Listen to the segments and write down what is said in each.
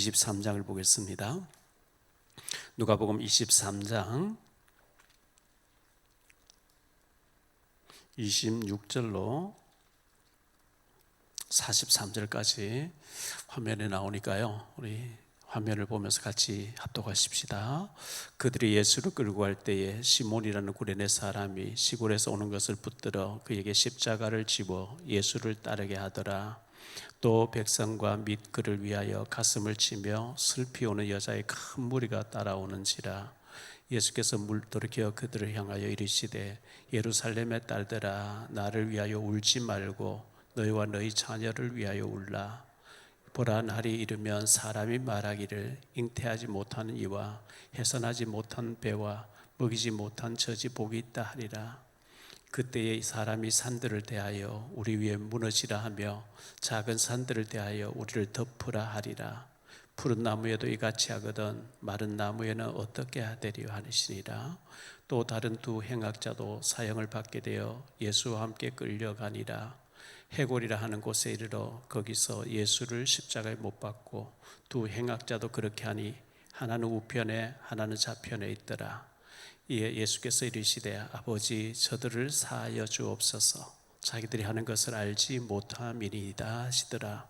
23장을 보겠습니다. 누가복음 23장 26절로 43절까지 화면에 나오니까요, 우리 화면을 보면서 같이 합독하십시다. 그들이 예수를 끌고 갈 때에 시몬이라는 구레네 사람이 시골에서 오는 것을 붙들어 그에게 십자가를 집어 예수를 따르게 하더라. 또 백성과 및 그를 위하여 가슴을 치며 슬피 오는 여자의 큰 무리가 따라오는지라. 예수께서 돌이켜 그들을 향하여 이르시되 예루살렘의 딸들아, 나를 위하여 울지 말고 너희와 너희 자녀를 위하여 울라. 보라, 날이 이르면 사람이 말하기를 잉태하지 못하는 이와 해산하지 못한 배와 먹이지 못한 젖이 복이 있다 하리라. 그때에 사람이 산들을 대하여 우리 위에 무너지라 하며 작은 산들을 대하여 우리를 덮으라 하리라. 푸른 나무에도 이같이 하거든 마른 나무에는 어떻게 하되리요 하시니라. 또 다른 두 행악자도 사형을 받게 되어 예수와 함께 끌려가니라. 해골이라 하는 곳에 이르러 거기서 예수를 십자가에 못 박고 두 행악자도 그렇게 하니 하나는 우편에 하나는 좌편에 있더라. 이에 예수께서 이르시되 아버지, 저들을 사하여 주옵소서. 자기들이 하는 것을 알지 못함이니이다 하시더라.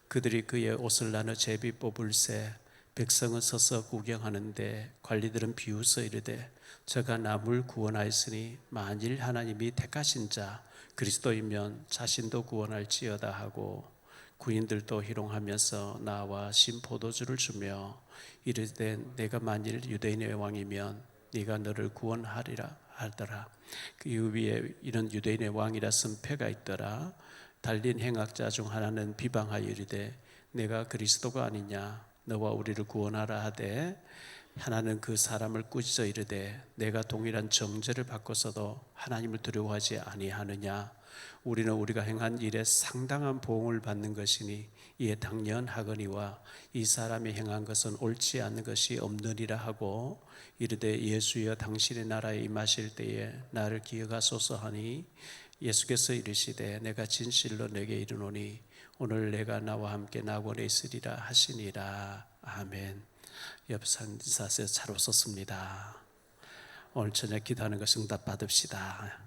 그들이 그의 옷을 나눠 제비 뽑을새 백성은 서서 구경하는데 관리들은 비웃어 이르되 저가 남을 구원하였으니 만일 하나님이 택하신 자 그리스도이면 자신도 구원할지어다 하고, 구인들도 희롱하면서 나와 신포도주를 주며 이르되 내가 만일 유대인의 왕이면 네가 너를 구원하리라 하더라. 그 위에 이런 유대인의 왕이라 쓴 표가 있더라. 달린 행악자 중 하나는 비방하여 이르되 내가 그리스도가 아니냐, 너와 우리를 구원하라 하되, 하나는 그 사람을 꾸짖어 이르되 내가 동일한 정죄를 받고서도 하나님을 두려워하지 아니하느냐. 우리는 우리가 행한 일에 상당한 보응을 받는 것이니 이에 당연하거니와 이 사람이 행한 것은 옳지 않는 것이 없느니라 하고, 이르되 예수여 당신의 나라에 임하실 때에 나를 기억하소서 하니, 예수께서 이르시되 내가 진실로 내게 이르노니 오늘 내가 나와 함께 낙원에 있으리라 하시니라. 아멘. 옆 산사에서 잘 웃었습니다. 오늘 저녁 기도하는 것을 응답 받읍시다.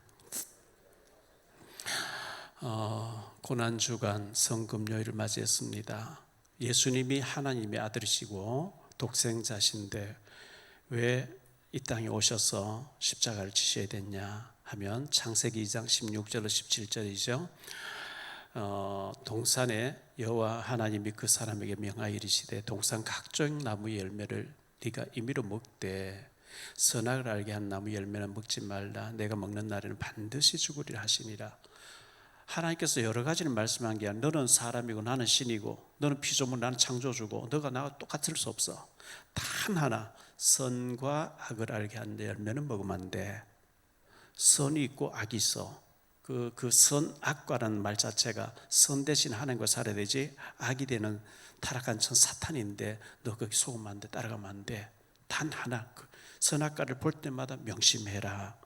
고난주간 성금요일을 맞이했습니다. 예수님이 하나님의 아들이시고 독생자신데 왜 이 땅에 오셔서 십자가를 지셔야 됐냐 하면 창세기 2장 16절로 17절이죠. 동산에 여호와 하나님이 그 사람에게 명하여 이르시되 동산 각종 나무 열매를 네가 임의로 먹되 선악을 알게 한 나무 열매는 먹지 말라. 내가 먹는 날에는 반드시 죽으리라 하시니라. 하나님께서 여러 가지를 말씀한 게 아니라 너는 사람이고 나는 신이고 너는 피조물 나는 창조주고 너가 나와 똑같을 수 없어. 단 하나, 선과 악을 알게 한 열매는 먹으면 안 돼. 선이 있고 악이 있어. 그 선악과라는 말 자체가 선 대신 하나님과 살아야 되지, 악이 되는 타락한 천 사탄인데 너 거기 속으면 안 돼. 따라가면 안 돼. 단 하나, 선악과를 볼 때마다 명심해라.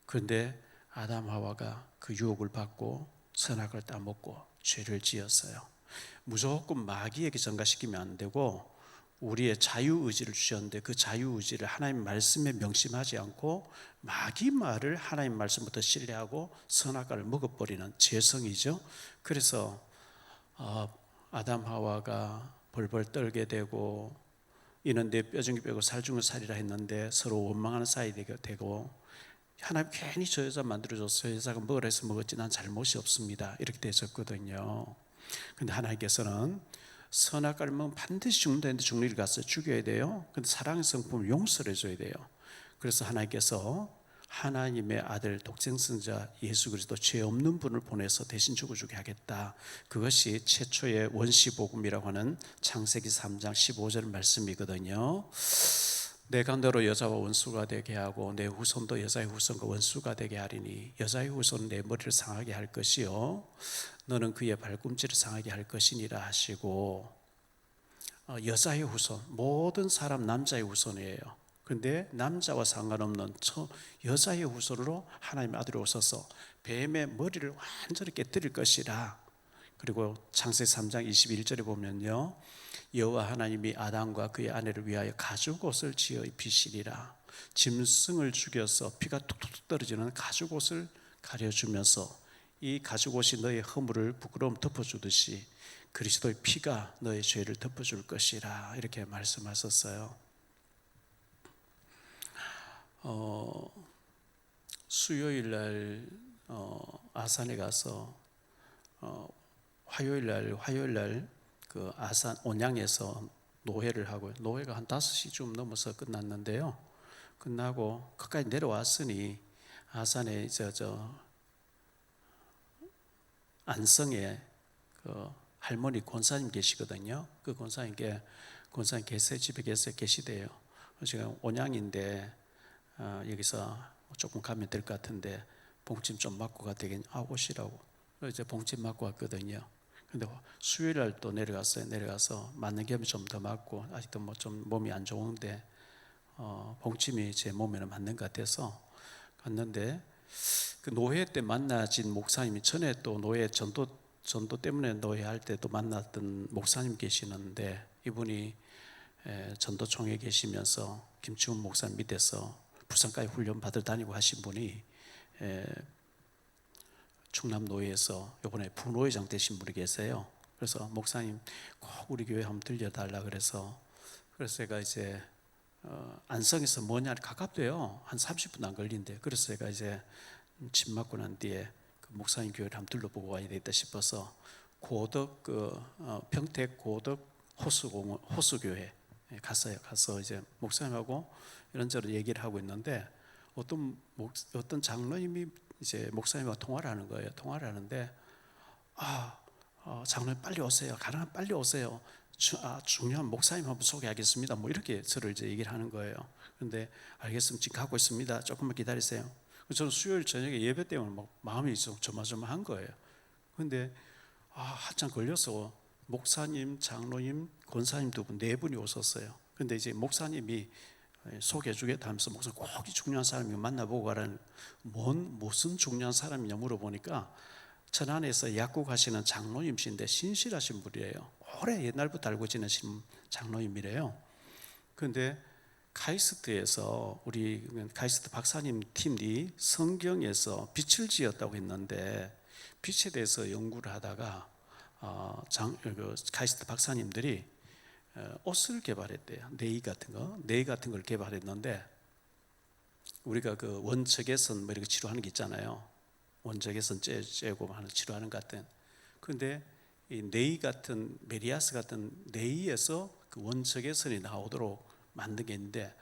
그런데 아담 하와가 그 유혹을 받고 선악을 따먹고 죄를 지었어요. 무조건 마귀에게 전가시키면 안 되고 우리의 자유의지를 주셨는데 그 자유의지를 하나님 말씀에 명심하지 않고 마귀 말을 하나님 말씀부터 신뢰하고 선악과를 먹어버리는 죄성이죠. 그래서 아담 하와가 벌벌 떨게 되고 이는 내 뼈 중에 뼈고 살 중에 살이라 했는데 서로 원망하는 사이 되고, 하나님 괜히 저 여자 만들어줬어요. 여자가 먹으라 해서 먹었지 난 잘못이 없습니다. 이렇게 되셨거든요. 근데 하나님께서는 선악과를 먹으면 반드시 죽는다 했는데 죽는 일 갔어요. 죽여야 돼요. 근데 사랑의 성품을 용서를 해줘야 돼요. 그래서 하나님께서 하나님의 아들 독생성자 예수 그리스도 죄 없는 분을 보내서 대신 죽어주게 하겠다. 그것이 최초의 원시복음이라고 하는 창세기 3장 15절 말씀이거든요. 내가 너로 여자와 원수가 되게 하고 내 후손도 여자의 후손과 원수가 되게 하리니 여자의 후손은 내 머리를 상하게 할 것이요 너는 그의 발꿈치를 상하게 할 것이니라 하시고, 여자의 후손, 모든 사람 남자의 후손이에요. 그런데 남자와 상관없는 여자의 후손으로 하나님의 아들이 오셔서 뱀의 머리를 완전히 깨뜨릴 것이라. 그리고 창세기 3장 21절에 보면요, 여호와 하나님이 아담과 그의 아내를 위하여 가죽옷을 지어 입히시리라. 짐승을 죽여서 피가 툭툭 떨어지는 가죽옷을 가려주면서 이 가죽옷이 너의 허물을 부끄러움 덮어주듯이 그리스도의 피가 너의 죄를 덮어줄 것이라, 이렇게 말씀하셨어요. 수요일 날 아산에 가서 화요일 날 그 아산 온양에서 노회를 하고, 노회가 한 5시쯤 넘어서 끝났는데요. 끝나고 거기까지 내려왔으니 아산에 안성에 그 할머니 권사님 계시거든요. 그 권사님 계세요. 집에 계시대요. 지금 온양인데 여기서 조금 가면 될 것 같은데 봉침 좀 맞고 가되긴 오시라고. 이제 봉침 맞고 왔거든요. 근데 수요일 날 또 내려가서 맞는 겸 좀 더 맞고, 아직도 뭐 좀 몸이 안 좋은데 봉침이 제 몸에는 맞는 것 같아서 갔는데, 그 노회 때 만나진 목사님이 전에 또 노회 전도 때문에 노회할 때도 만났던 목사님 계시는데, 이분이 전도총회 계시면서 김치훈 목사님 밑에서 부산까지 훈련 받으러 다니고 하신 분이 충남노회에서 이번에 부노회장 되신 분이 계세요. 그래서 목사님 꼭 우리 교회 한번 들려달라 그래서 제가 이제 안성에서 뭐냐 가깝대요. 한 30분 안 걸린대. 그래서 제가 이제 침 맞고 난 뒤에 그 목사님 교회를 한번 둘러보고 와야 되겠다 싶어서 고덕 평택 고덕 호수교회 갔어요. 가서 이제 목사님하고 이런저런 얘기를 하고 있는데 어떤 장로님이 이제 목사님과 통화를 하는 거예요. 통화를 하는데 장로님 빨리 오세요. 가능하면 빨리 오세요. 중요한 목사님 한번 소개하겠습니다. 뭐 이렇게 저를 이제 얘기를 하는 거예요. 그런데 알겠습니다. 지금 가고 있습니다. 조금만 기다리세요. 저는 수요일 저녁에 예배 때문에 막 마음이 좀 조마조마한 거예요. 그런데 한참 걸려서 목사님, 장로님, 권사님 두 분, 4분이 오셨어요. 근데 이제 목사님이 소개해주겠다 하면서 목사님 꼭 중요한 사람이 만나보고 가라는, 무슨 중요한 사람이냐 물어보니까 천안에서 약국하시는 장로님이신데 신실하신 분이에요. 오래 옛날부터 알고 지내신 장로님이래요. 그런데 카이스트에서 우리 카이스트 박사님 팀이 성경에서 빛을 지었다고 했는데, 빛에 대해서 연구를 하다가 카이스트 박사님들이 옷을 개발했대요. 네이 같은 걸 개발했는데, 우리가 그 원적외선 뭐 이렇게 치료하는 게 있잖아요. 원적외선 째고 하는 치료하는 것 같은. 그런데 이 네이 같은, 메리아스 같은 네이에서 그 원적외선이 나오도록 만든 게 있는데,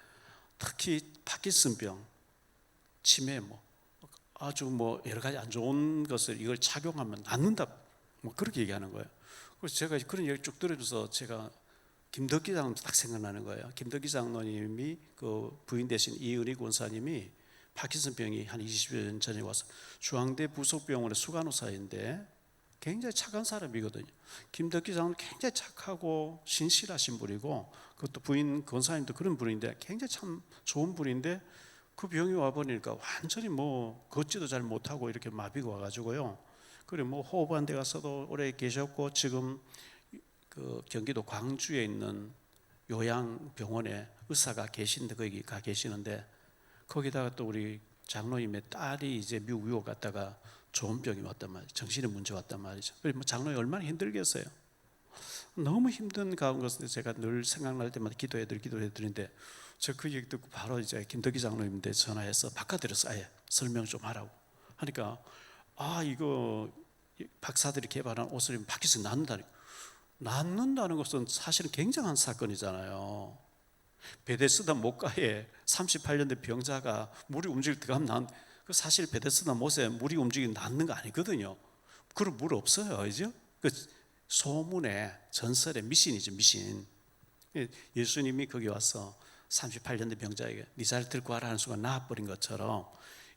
특히 파킨슨병, 치매 아주 여러 가지 안 좋은 것을 이걸 착용하면 낫는다, 그렇게 얘기하는 거예요. 그래서 제가 그런 얘기 쭉 들으면서 제가 김덕기 장로님 딱 생각나는 거예요. 김덕기 장로님이 그 부인 되신 이은희 권사님이 파킨슨병이 한 20여 년 전에 와서 중앙대 부속병원의 수간호사인데 굉장히 착한 사람이거든요. 김덕기 장로님 굉장히 착하고 신실하신 분이고, 그것도 부인 권사님도 그런 분인데 굉장히 참 좋은 분인데, 그 병이 와버리니까 완전히 걷지도 잘 못하고 이렇게 마비가 와가지고요. 그리고 호흡한 데 가서도 오래 계셨고, 지금 그 경기도 광주에 있는 요양병원에 의사가 계신데 거기 가 계시는데, 거기다가 또 우리 장로님의 딸이 이제 미국 유학 갔다가 좋은 병이 왔단 말이죠. 정신의 문제 왔단 말이죠. 그래서 장로님 얼마나 힘들겠어요. 너무 힘든 가운데서 제가 늘 생각날 때마다 기도해드리는데, 제가 그 얘기 듣고 바로 이제 김덕기 장로님한테 전화해서 바깥에서 아예 설명 좀 하라고 하니까, 이거 박사들이 개발한 옷을 입으면 밖에서 낫는다는 것은 사실은 굉장한 사건이잖아요. 베데스다 못가에 38년 된 병자가 물이 움직일 때 가면 그 사실 베데스다 못에 물이 움직이면 낫는 거 아니거든요. 그런 물 없어요, 그죠? 그 소문의 전설의 미신이죠, 미신. 예수님이 거기 와서 38년 된 병자에게 네 자리를 들고 와라 하는 순간 나아버린 것처럼,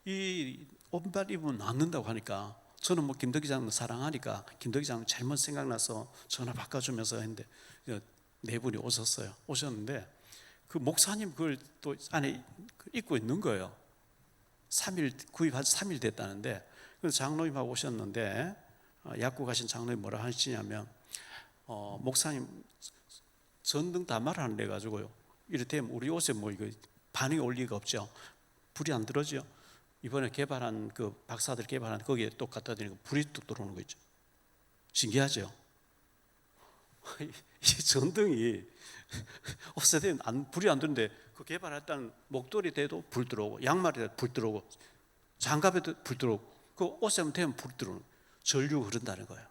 이 옷만 입으면 낫는다고 하니까, 저는 김덕기 장로 사랑하니까 김덕기 장로 잘못 생각나서 전화 바꿔주면서 했는데 4분이 오셨는데, 그 목사님 그걸 또 안에 입고 있는 거예요. 3일 구입한 3일 됐다는데, 그래서 장로님하고 오셨는데 약국 가신 장로님 뭐라 하시냐면, 목사님 전등 다 말아내 가지고요. 이를테면 우리 옷에 뭐 이거 반응이 올 리가 없죠. 불이 안 들어오죠. 이번에 개발한 그 박사들 개발한 거기에 또 갖다 대니까 불이 뚝 들어오는 거 있죠. 신기하죠. 이 전등이 옷에 대면 불이 안 드는데 그 개발했다는 목도리 대도 불 들어오고 양말에 대도 불 들어오고 장갑에도 불 들어오고 그 옷에 대면 불 들어오는 전류가 흐른다는 거예요.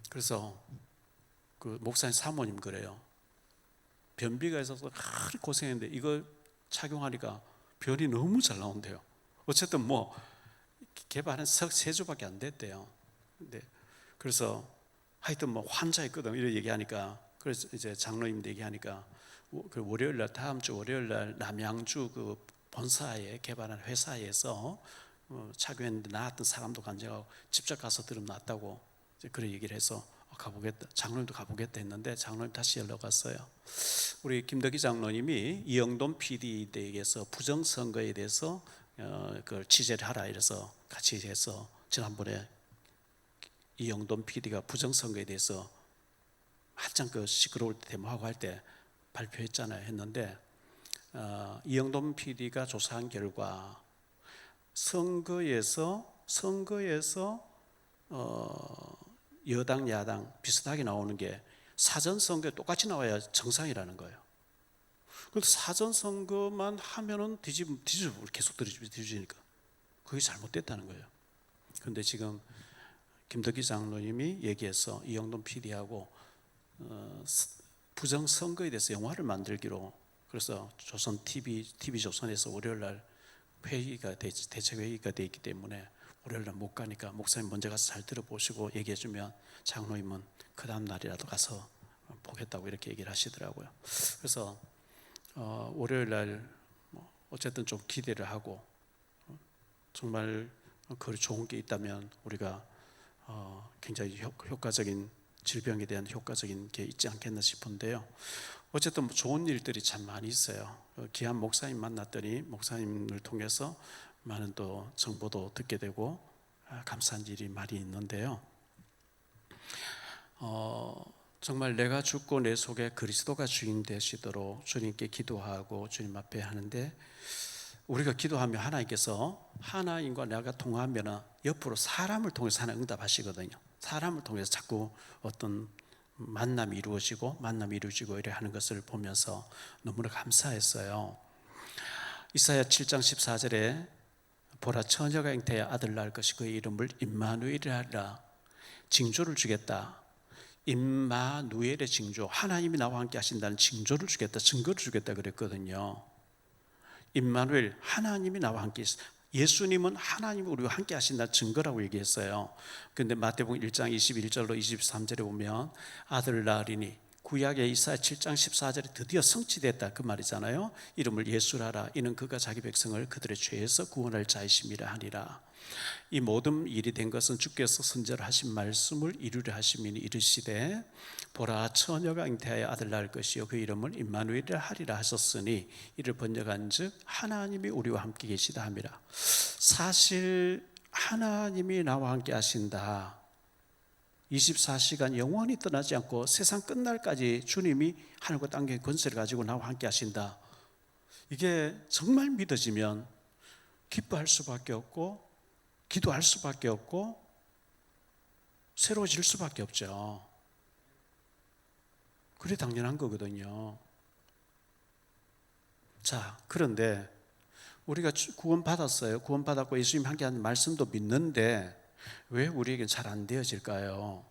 그래서 그 목사님 사모님 그래요. 변비가 있어서 고생했는데 이거 착용하니까 변이 너무 잘 나온대요. 어쨌든 뭐 개발한 석 3주밖에 안 됐대요. 근데 그래서 하여튼 뭐 환자였거든 이렇게 얘기하니까 그래서 이제 장로님도 얘기하니까 그 월요일 날 다음 주 월요일 날 남양주 그 본사에 개발한 회사에서 착용했는데 나았던 사람도 간증하고 직접 가서 들으면 낫다고 이제 그런 얘기를 해서 가보겠다. 장로님도 가보겠다 했는데 장로님 다시 연락 왔어요. 우리 김덕희 장로님이 이영돈 PD에게서 부정선거에 대해서 그걸 취재를 하라 이래서 같이 해서 지난번에 이영돈 PD가 부정선거에 대해서 한참 그 시끄러울 때 데모하고 할 때 발표했잖아요. 했는데 이영돈 PD가 조사한 결과 선거에서 여당 야당 비슷하게 나오는 게 사전선거에 똑같이 나와야 정상이라는 거예요. 그런데 사전선거만 하면은 뒤집어 계속 뒤집으니까 그게 잘못됐다는 거예요. 그런데 지금 김덕희 장로님이 얘기해서 이영돈 PD하고 부정선거에 대해서 영화를 만들기로 그래서 조선 TV조선에서 월요일날 회의가 대책회의가 돼 있기 때문에 월요일날 못 가니까 목사님 먼저 가서 잘 들어보시고 얘기해주면 장로님은 그 다음 날이라도 가서 보겠다고 이렇게 얘기를 하시더라고요. 그래서 월요일날 어쨌든 좀 기대를 하고 정말 그 좋은 게 있다면 우리가 굉장히 효과적인 질병에 대한 효과적인 게 있지 않겠나 싶은데요. 어쨌든 좋은 일들이 참 많이 있어요. 귀한 목사님 만났더니 목사님을 통해서 많은 또 정보도 듣게 되고 감사한 일이 많이 있는데요. 정말 내가 죽고 내 속에 그리스도가 주인 되시도록 주님께 기도하고 주님 앞에 하는데 우리가 기도하면 하나님께서 하나님과 내가 통하면 옆으로 사람을 통해서 하나 응답하시거든요. 사람을 통해서 자꾸 어떤 만남이 이루어지고 이래 하는 것을 보면서 너무나 감사했어요. 이사야 7장 14절에 보라 처녀가 잉태하여 아들 낳을 것이 그의 이름을 임마누엘이라 하리라. 징조를 주겠다. 임마누엘의 징조, 하나님이 나와 함께 하신다는 징조를 주겠다, 증거를 주겠다 그랬거든요. 임마누엘, 하나님이 나와 함께 있어. 예수님은 하나님이 우리와 함께 하신다는 증거라고 얘기했어요. 그런데 마태복음 1장 21절로 23절에 보면 아들을 낳으리니 구약의 이사야 7장 14절에 드디어 성취됐다 그 말이잖아요. 이름을 예수라라. 이는 그가 자기 백성을 그들의 죄에서 구원할 자이심이라 하니라. 이 모든 일이 된 것은 주께서 선절하신 말씀을 이루려 하심이니 이르시되 보라 처녀가 잉태하여 아들 낳을 것이요 그 이름을 임마누엘이라 하리라 하셨으니 이를 번역한즉 하나님이 우리와 함께 계시다 함이라. 사실 하나님이 나와 함께 하신다. 24시간 영원히 떠나지 않고 세상 끝날까지 주님이 하늘과 땅의 권세를 가지고 나와 함께 하신다. 이게 정말 믿어지면 기뻐할 수밖에 없고 기도할 수밖에 없고 새로워질 수밖에 없죠. 그게 당연한 거거든요. 자, 그런데 우리가 구원받았어요. 구원받았고 예수님 함께 하는 말씀도 믿는데 왜 우리에게는 잘 안 되어질까요?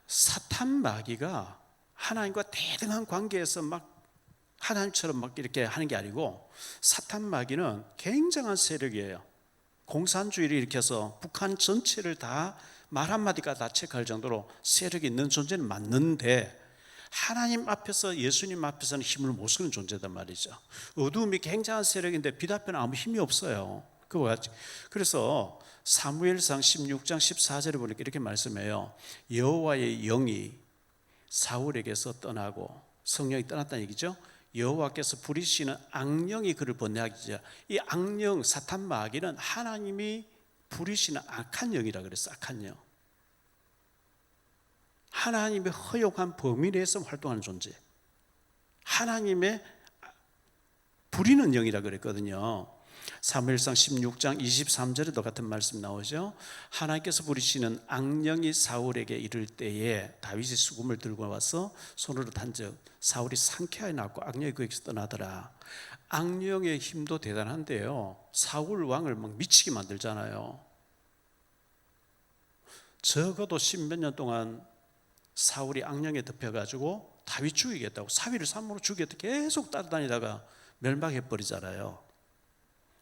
사탄 마귀가 하나님과 대등한 관계에서 막 하나님처럼 막 이렇게 하는 게 아니고 사탄 마귀는 굉장한 세력이에요. 공산주의를 일으켜서 북한 전체를 다 말 한마디가 다 체크할 정도로 세력이 있는 존재는 맞는데 하나님 앞에서 예수님 앞에서는 힘을 못 쓰는 존재단 말이죠. 어두움이 굉장한 세력인데 빛 앞에는 아무 힘이 없어요. 그래서 사무엘상 16장 14절에 보니까 이렇게 말씀해요. 여호와의 영이 사울에게서 떠나고 성령이 떠났다는 얘기죠. 여호와께서 부리시는 악령이 그를 번뇌하기죠. 이 악령 사탄 마귀는 하나님이 부리시는 악한 영이라 그랬어요. 악한 영. 하나님의 허용한 범위 내에서 활동하는 존재, 하나님의 부리는 영이라 그랬거든요. 사무엘상 16장 23절에도 같은 말씀 나오죠. 하나님께서 부리시는 악령이 사울에게 이를 때에 다윗이 수금을 들고 와서 손으로 단적 사울이 상쾌하게 나왔고 악령이 그에게서 떠나더라. 악령의 힘도 대단한데요, 사울 왕을 막 미치게 만들잖아요. 적어도 10몇 년 동안 사울이 악령에 덮여가지고 다윗 죽이겠다고 사위를 산모로 죽이겠다고 계속 따라다니다가 멸망해버리잖아요.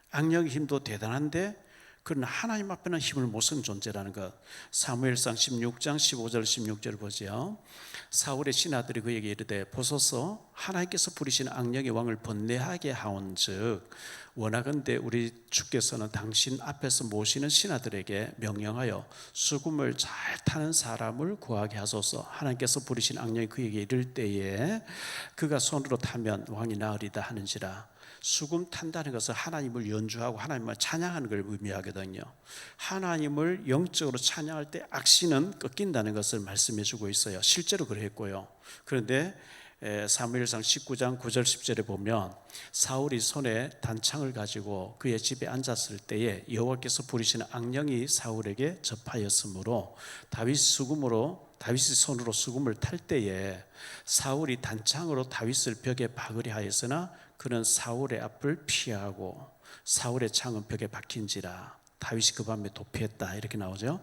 악령의 힘도 대단한데 그러나 하나님 앞에는 힘을 못 쓰는 존재라는 것. 사무엘상 16장 15절 16절을 보죠. 사울의 신하들이 그에게 이르되 보소서 하나님께서 부리시는 악령의 왕을 번뇌하게 하온즉 원하건대 우리 주께서는 당신 앞에서 모시는 신하들에게 명령하여 수금을 잘 타는 사람을 구하게 하소서. 하나님께서 부리신 악령이 그에게 이를 때에 그가 손으로 타면 왕이 나으리다 하는지라. 수금 탄다는 것은 하나님을 연주하고 하나님을 찬양하는 걸 의미하거든요. 하나님을 영적으로 찬양할 때 악신은 꺾인다는 것을 말씀해 주고 있어요. 실제로 그랬고요. 그런데 사무엘상 19장 9절 10절에 보면 사울이 손에 단창을 가지고 그의 집에 앉았을 때에 여호와께서 부리시는 악령이 사울에게 접하였으므로 다윗이 손으로 수금을 탈 때에 사울이 단창으로 다윗을 벽에 박으려 하였으나 그는 사울의 앞을 피하고 사울의 창은 벽에 박힌지라. 다윗이 그 밤에 도피했다 이렇게 나오죠.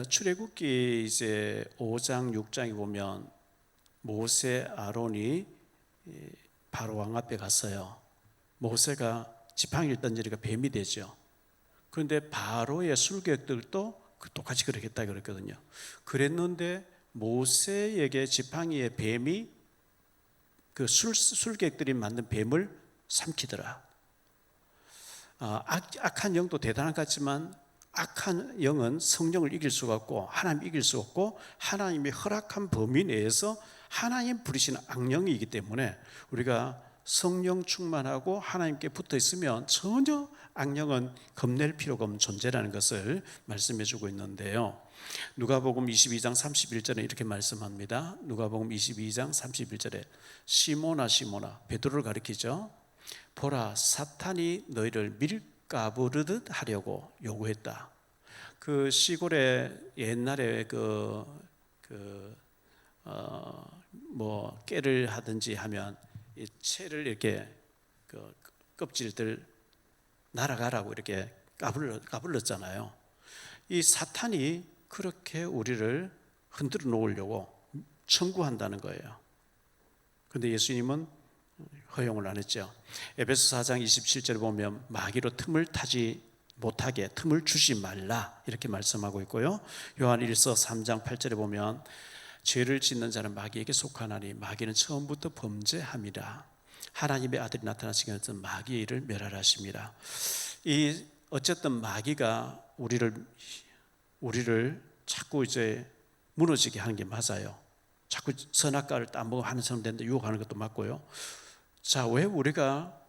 출애굽기 이제 5장 6장에 보면 모세 아론이 바로 왕 앞에 갔어요. 모세가 지팡이를 던지니까 뱀이 되죠. 그런데 바로의 술객들도 똑같이 그러겠다 그랬거든요. 그랬는데 모세에게 지팡이의 뱀이 그 술객들이 만든 뱀을 삼키더라. 악한 영도 대단한 것 같지만 악한 영은 성령을 이길 수가 없고 하나님 이길 수 없고 하나님이 허락한 범위 내에서 하나님 부리시는 악령이기 때문에 우리가 성령 충만하고 하나님께 붙어 있으면 전혀 악령은 겁낼 필요가 없는 존재라는 것을 말씀해 주고 있는데요. 누가복음 22장 31절에 이렇게 말씀합니다. 누가복음 22장 31절에 시몬아 시몬아, 베드로를 가리키죠. 보라, 사탄이 너희를 밀가부르듯 하려고 요구했다. 그 시골에 옛날에 깨를 하든지 하면 이 채를 이렇게 그 껍질들 날아가라고 이렇게 까불렀잖아요. 이 사탄이 그렇게 우리를 흔들어 놓으려고 청구한다는 거예요. 그런데 예수님은 허용을 안 했죠. 에베소 4장 27절에 보면 마귀로 틈을 타지 못하게 틈을 주지 말라 이렇게 말씀하고 있고요. 요한 1서 3장 8절에 보면 죄를 짓는 자는 마귀에게 속하나니 마귀는 처음부터 범죄함이라. 하나님의 아들이 나타나시기 전에 마귀의 일을 멸하라십니다. 어쨌든 마귀가 우리를 자꾸 이제 무너지게 하는 게 맞아요. 자꾸 선악과를 따먹어 하는 사람 되는데 유혹하는 것도 맞고요. 자, 왜 우리가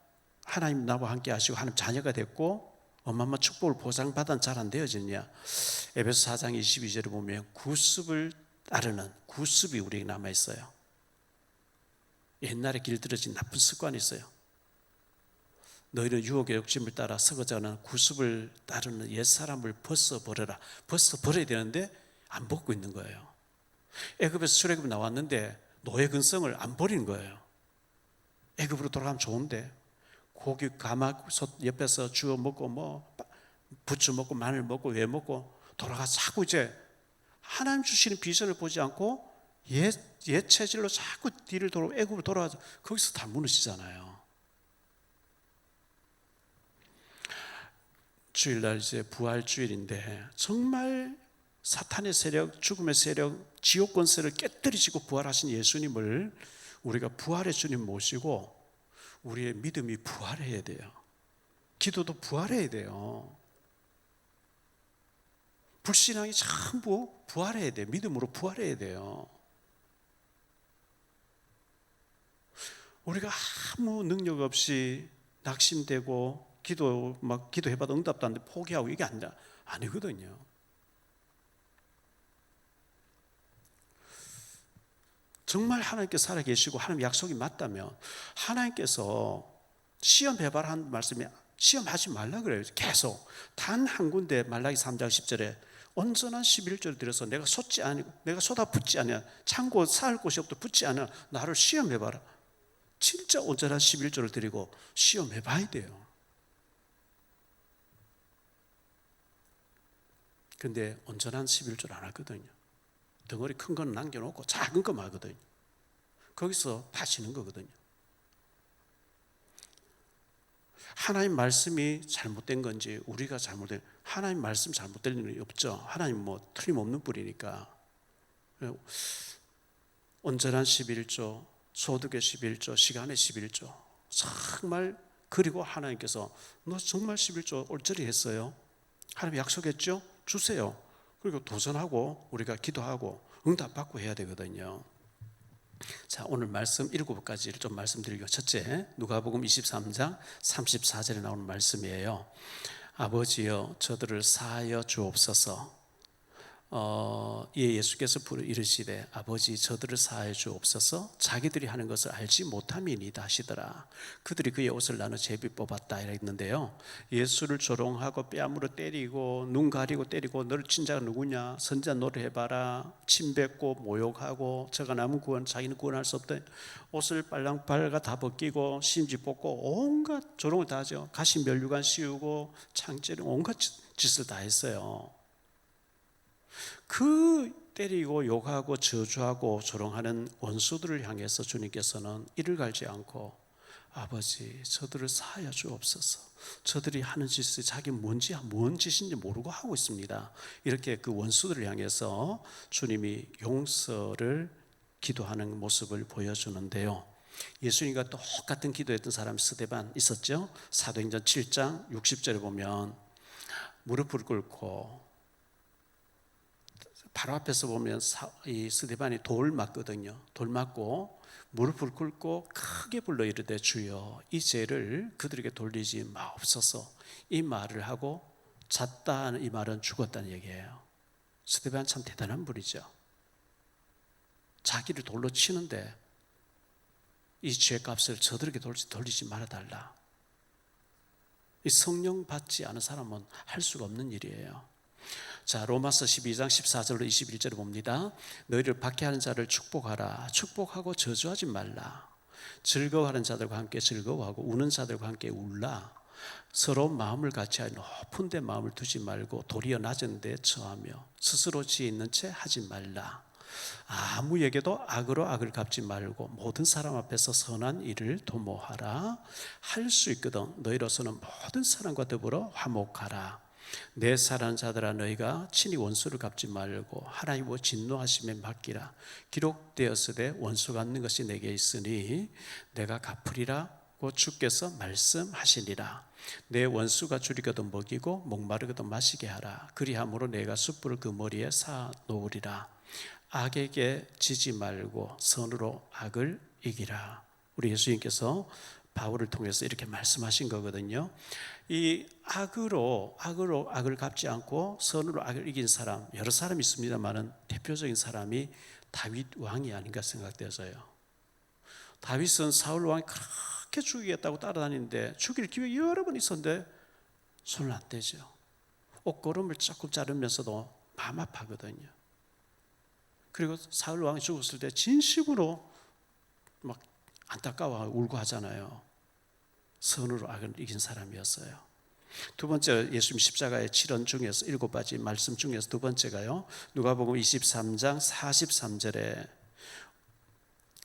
하나님 나와 함께 하시고 하나님 자녀가 됐고 어마어마한 축복을 보상받은 잘 안 되어지냐? 에베소 4장 22절에 보면 구습을 따르는 구습이 우리에게 남아있어요. 옛날에 길들여진 나쁜 습관이 있어요. 너희는 유혹의 욕심을 따라 썩어져가는 구습을 따르는 옛사람을 벗어버려라. 벗어버려야 되는데 안 벗고 있는 거예요. 애굽에서 출애굽이 나왔는데 노예 근성을 안 버리는 거예요. 애굽으로 돌아가면 좋은데 고기 가마솥 옆에서 주워 먹고 부추 먹고 마늘 먹고 왜 먹고 돌아가서 자꾸 이제 하나님 주시는 비전을 보지 않고 옛 체질로 자꾸 뒤를 돌아 애굽으로 돌아가서 거기서 다 무너지잖아요. 주일날 이제 부활주일인데 정말 사탄의 세력, 죽음의 세력, 지옥 권세를 깨뜨리시고 부활하신 예수님을 우리가 부활의 주님 모시고 우리의 믿음이 부활해야 돼요. 기도도 부활해야 돼요. 불신앙이 전부 부활해야 돼요. 믿음으로 부활해야 돼요. 우리가 아무 능력 없이 낙심되고 기도해봐도 응답도 안 돼 포기하고 이게 아니거든요. 정말 하나님께서 살아계시고 하나님 약속이 맞다면 하나님께서 시험해봐라 한 말씀이 시험하지 말라 그래요. 계속 단 한 군데 말라기 3장 10절에 온전한 11조를 들여서 내가 쏟지 아니고 내가 쏟아붓지 않아 창고 쌓을 곳이 없도 붙지 않아 나를 시험해봐라. 진짜 온전한 11조를 드리고 시험해봐야 돼요. 근데 온전한 11조를 안 하거든요. 덩어리 큰 건 남겨놓고 작은 것만 하거든요. 거기서 파시는 거거든요. 하나님 말씀이 잘못된 건지 우리가 잘못된 하나님 말씀 잘못될 일은 없죠. 하나님 뭐 틀림없는 분이니까. 온전한 11조, 소득의 11조, 시간의 11조 정말 그리고 하나님께서 너 정말 11조 올저리 했어요? 하나님 약속했죠? 주세요. 그리고 도전하고 우리가 기도하고 응답받고 해야 되거든요. 자, 오늘 말씀 7가지를 좀 말씀드리고 첫째, 누가복음 23장 34절에 나오는 말씀이에요. 아버지여 저들을 사하여 주옵소서. 예수께서 이르시되 아버지 저들을 사하여 주옵소서. 자기들이 하는 것을 알지 못함이니이다 하시더라. 그들이 그의 옷을 나눠 제비 뽑았다 했는데요, 예수를 조롱하고 뺨으로 때리고 눈 가리고 때리고 너를 친 자가 누구냐, 선자 노래해봐라, 침 뱉고 모욕하고 저가 남은 구원 자기는 구원할 수 없다, 옷을 빨랑빨가 다 벗기고 심지 뽑고 온갖 조롱을 다 하죠. 가시 면류관 씌우고 창찌르고 온갖 짓을 다 했어요. 그 때리고 욕하고 저주하고 조롱하는 원수들을 향해서 주님께서는 이를 갈지 않고 아버지 저들을 사하여 주옵소서. 저들이 하는 짓이 자기 뭔 짓인지 모르고 하고 있습니다. 이렇게 그 원수들을 향해서 주님이 용서를 기도하는 모습을 보여주는데요, 예수님과 똑같은 기도했던 사람 스데반 있었죠. 사도행전 7장 60절에 보면 무릎을 꿇고 바로 앞에서 보면 이 스데반이 돌 맞거든요. 돌 맞고 무릎을 꿇고 크게 불러 이르되 주여 이 죄를 그들에게 돌리지 마옵소서. 이 말을 하고 잤다 하는 이 말은 죽었다는 얘기예요. 스데반 참 대단한 분이죠. 자기를 돌로 치는데 이 죄값을 저들에게 돌리지 말아달라. 이 성령 받지 않은 사람은 할 수가 없는 일이에요. 자, 로마서 12장 14절로 21절을 봅니다. 너희를 박해하는 자를 축복하라. 축복하고 저주하지 말라. 즐거워하는 자들과 함께 즐거워하고 우는 자들과 함께 울라. 서로 마음을 같이하여 높은 데 마음을 두지 말고 도리어 낮은 데 처하며 스스로 지혜 있는 채 하지 말라. 아무에게도 악으로 악을 갚지 말고 모든 사람 앞에서 선한 일을 도모하라. 할 수 있거든 너희로서는 모든 사람과 더불어 화목하라. 내 사랑하는 자들아 너희가 친히 원수를 갚지 말고 하나님의 진노하심에 맡기라. 기록되었으되 원수 갚는 것이 내게 있으니 내가 갚으리라고 주께서 말씀하시니라. 내 원수가 줄이거든 먹이고 목마르거든 마시게 하라. 그리함으로 내가 숯불을 그 머리에 사 놓으리라. 악에게 지지 말고 선으로 악을 이기라. 우리 예수님께서 바울을 통해서 이렇게 말씀하신 거거든요. 이 악으로 악을 갚지 않고 선으로 악을 이긴 사람 여러 사람이 있습니다만은 대표적인 사람이 다윗 왕이 아닌가 생각되어서요. 다윗은 사울 왕이 그렇게 죽이겠다고 따라다니는데 죽일 기회 여러 번 있었는데 손을 안 떼죠. 옷걸음을 조금 자르면서도 마음 아파하거든요. 그리고 사울 왕이 죽었을 때 진심으로 막 안타까워 울고 하잖아요. 선으로 악을 이긴 사람이었어요. 두 번째, 예수님 십자가의 7원 중에서 7가지 말씀 중에서 두 번째가요, 누가복음 23장 43절에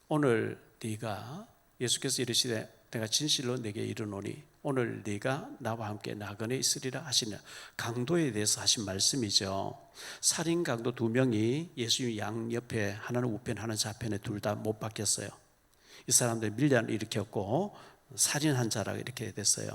오늘 네가 예수께서 이르시되 내가 진실로 내게 이르노니 오늘 네가 나와 함께 나그네 있으리라 하시냐. 강도에 대해서 하신 말씀이죠. 살인 강도 2명이 예수님 양옆에 하나는 우편 하나는 좌편에 둘 다 못 박혔어요. 이 사람들 밀란을 일으켰고 살인한 자라 이렇게 됐어요.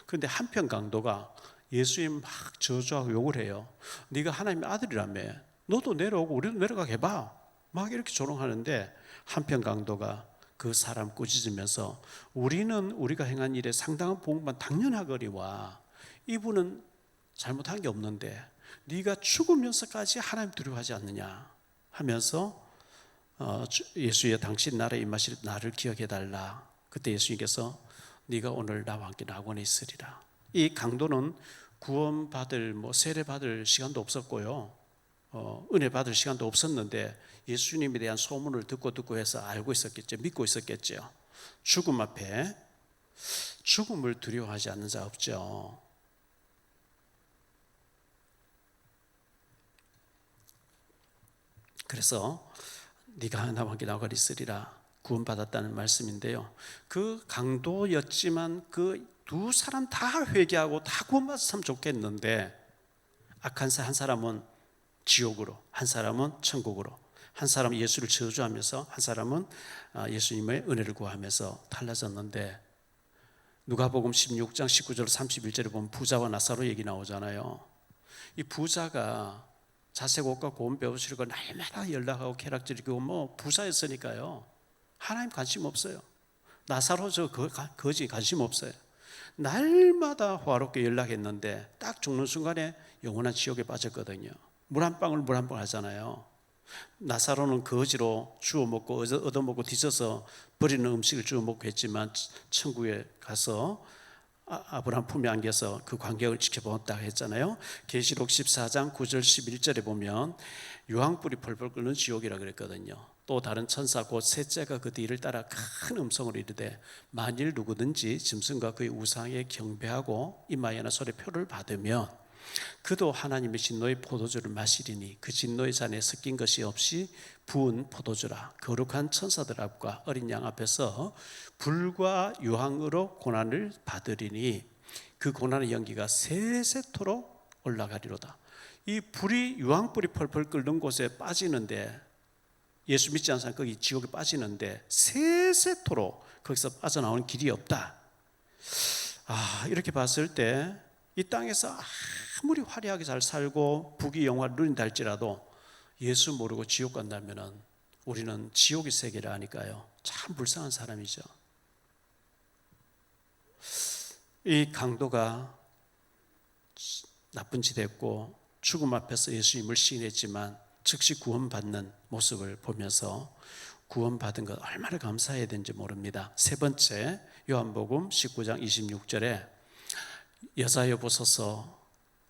그런데 한편 강도가 예수님 막 저주하고 욕을 해요. 네가 하나님의 아들이라며 너도 내려오고 우리도 내려가게 해봐 막 이렇게 조롱하는데 한편 강도가 그 사람 꾸짖으면서 우리는 우리가 행한 일에 상당한 복음만 당연하거니와 이분은 잘못한 게 없는데 네가 죽으면서까지 하나님 두려워하지 않느냐 하면서 예수여 당신 나라에 임하실 나를 기억해달라. 그때 예수님께서 네가 오늘 나와 함께 낙원에 있으리라. 이 강도는 구원받을 세례받을 시간도 없었고요, 은혜 받을 시간도 없었는데 예수님에 대한 소문을 듣고 해서 알고 있었겠죠. 믿고 있었겠죠. 죽음 앞에 죽음을 두려워하지 않는 자 없죠. 그래서 네가 나와 함께 나가리 있으리라 구원받았다는 말씀인데요, 그 강도였지만 그 두 사람 다 회개하고 다 구원받았으면 좋겠는데 악한 한 사람은 지옥으로, 한 사람은 천국으로, 한 사람은 예수를 저주하면서 한 사람은 예수님의 은혜를 구하면서 달라졌는데, 누가복음 16장 19절 31절에 보면 부자와 나사로 얘기 나오잖아요. 이 부자가 자색 옷과 고운 배우시고 날마다 연락하고 쾌락질이고 부자였으니까요, 하나님 관심 없어요. 나사로 거지 관심 없어요. 날마다 화롭게 연락했는데 딱 죽는 순간에 영원한 지옥에 빠졌거든요. 물 한 방울 하잖아요. 나사로는 거지로 주워 먹고 얻어 먹고 뒤져서 버리는 음식을 주워 먹고 했지만 천국에 가서 아브라함 품에 안겨서 그 광경을 지켜보았다고 했잖아요. 계시록 14장 9절 11절에 보면 유황불이 펄펄 끓는 지옥이라 그랬거든요. 또 다른 천사 곧 셋째가 그 뒤를 따라 큰 음성으로 이르되 만일 누구든지 짐승과 그의 우상에 경배하고 이마에나 손에 표를 받으면 그도 하나님의 진노의 포도주를 마시리니 그 진노의 잔에 섞인 것이 없이 부은 포도주라. 거룩한 천사들 앞과 어린 양 앞에서 불과 유황으로 고난을 받으리니 그 고난의 연기가 세세토록 올라가리로다. 이 불이 유황불이 펄펄 끓는 곳에 빠지는데, 예수 믿지 않는 사람 거기 지옥에 빠지는데 세세토록 거기서 빠져나오는 길이 없다. 이렇게 봤을 때 이 땅에서 아무리 화려하게 잘 살고 부귀 영화를 누린다 할지라도 예수 모르고 지옥 간다면 우리는 지옥의 세계를 아니까요, 참 불쌍한 사람이죠. 이 강도가 나쁜 짓 했고 죽음 앞에서 예수님을 시인했지만 즉시 구원받는 모습을 보면서 구원받은 것 얼마나 감사해야 되는지 모릅니다. 세 번째, 요한복음 19장 26절에 여자여 보소서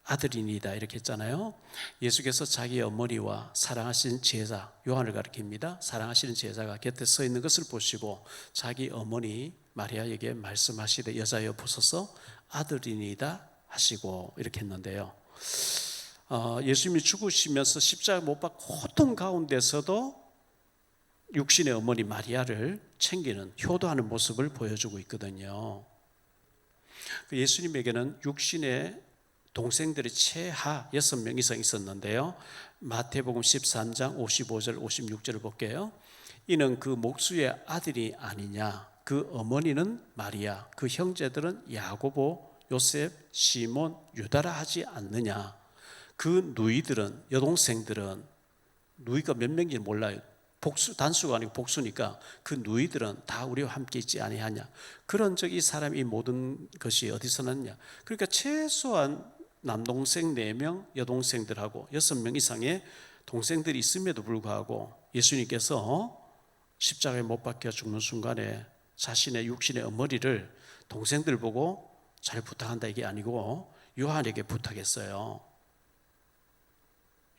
아들이니이다 이렇게 했잖아요. 예수께서 자기 어머니와 사랑하신 제자 요한을 가리킵니다. 사랑하시는 제자가 곁에 서 있는 것을 보시고 자기 어머니 마리아에게 말씀하시되 여자여 보소서 아들이니이다 하시고 이렇게 했는데요, 예수님이 죽으시면서 십자가 못 박고 고통 가운데서도 육신의 어머니 마리아를 챙기는, 효도하는 모습을 보여주고 있거든요. 예수님에게는 육신의 동생들이 최하 6명 이상 있었는데요, 마태복음 13장 55절 56절을 볼게요. 이는 그 목수의 아들이 아니냐, 그 어머니는 마리아, 그 형제들은 야고보, 요셉, 시몬, 유다라 하지 않느냐. 그 누이들은, 여동생들은, 누이가 몇 명인지 몰라요. 단수가 아니고 복수니까 그 누이들은 다 우리와 함께 있지 아니하냐. 그런 적 이 사람이 이 모든 것이 어디서 났냐. 그러니까 최소한 남동생 4명, 여동생들하고 6명 이상의 동생들이 있음에도 불구하고 예수님께서 십자가에 못 박혀 죽는 순간에 자신의 육신의 어머니를 동생들 보고 잘 부탁한다 이게 아니고 요한에게 부탁했어요.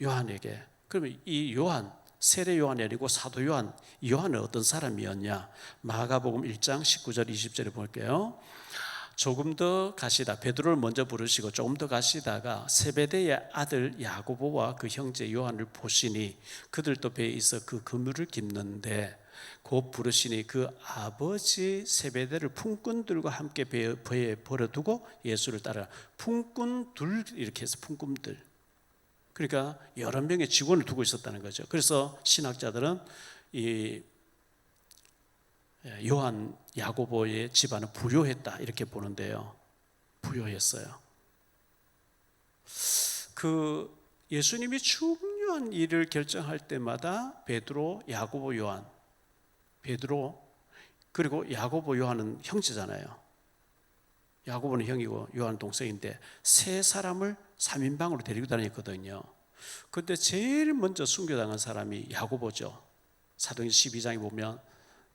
요한에게. 그러면 이 요한, 세례 요한이 아니고 사도 요한, 이 요한은 어떤 사람이었냐? 마가복음 1장 19절 20절에 볼게요. 조금 더 가시다, 베드로를 먼저 부르시고 조금 더 가시다가 세베대의 아들 야고보와 그 형제 요한을 보시니 그들도 배에 있어 그 그물을 깁는데 곧 부르시니 그 아버지 세베대를 품꾼들과 함께 배에 버려두고 예수를 따라. 품꾼들 이렇게 해서 품꾼들, 그러니까 여러 명의 직원을 두고 있었다는 거죠. 그래서 신학자들은 이 요한 야고보의 집안은 부요했다 이렇게 보는데요, 부요했어요. 그 예수님이 중요한 일을 결정할 때마다 베드로, 야고보, 요한, 베드로 그리고 야고보, 요한은 형제잖아요. 야고보는 형이고 요한은 동생인데 세 사람을 3인방으로 데리고 다녔거든요. 그런데 제일 먼저 순교당한 사람이 야고보죠. 사도행전 12장에 보면